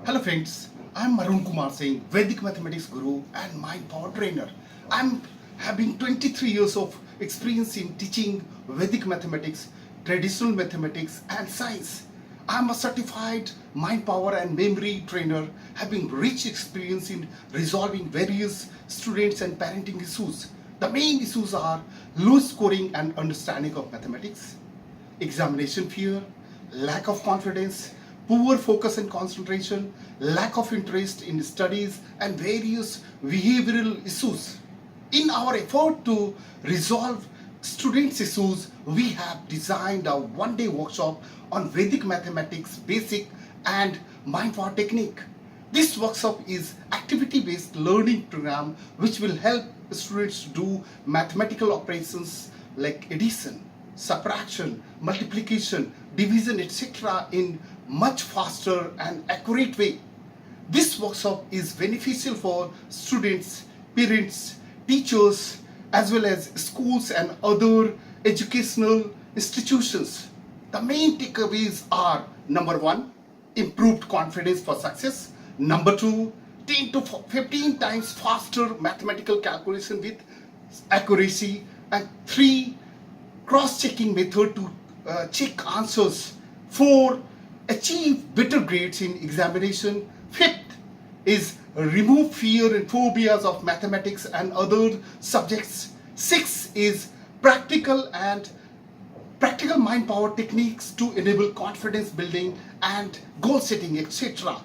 Hello friends, I'm Arun Kumar Singh, Vedic Mathematics Guru and Mind Power Trainer. I'm having 23 years of experience in teaching Vedic mathematics, traditional mathematics and science. I'm a certified mind power and memory trainer, having rich experience in resolving various students and parenting issues. The main issues are low scoring and understanding of mathematics, examination fear, lack of confidence, poor focus and concentration, lack of interest in studies, and various behavioral issues. In our effort to resolve students' issues, we have designed a one-day workshop on Vedic mathematics basic and mind power technique. This workshop is activity-based learning program which will help students to do mathematical operations like addition, subtraction, multiplication, division, etc. in much faster and accurate way. This workshop is beneficial for students, parents, teachers, as well as schools and other educational institutions. The main takeaways are: number one, improved confidence for success; number two, 10 to 15 times faster mathematical calculation with accuracy; and three, cross-checking method to check answers; four, achieve better grades in examination; fifth is remove fear and phobias of mathematics and other subjects; six is practical mind power techniques to enable confidence building and goal setting, etc.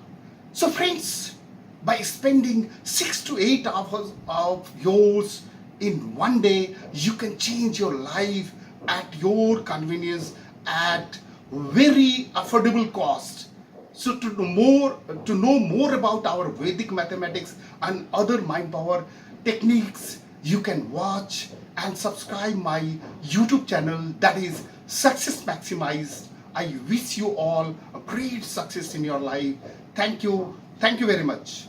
So friends, by spending 6 to 8 hours of yours in one day, you can change your life at your convenience at very affordable cost. So to know more about our Vedic mathematics and other mind power techniques, you can watch and subscribe my YouTube channel, that is Success Maximized. I wish you all a great success in your life. Thank you very much.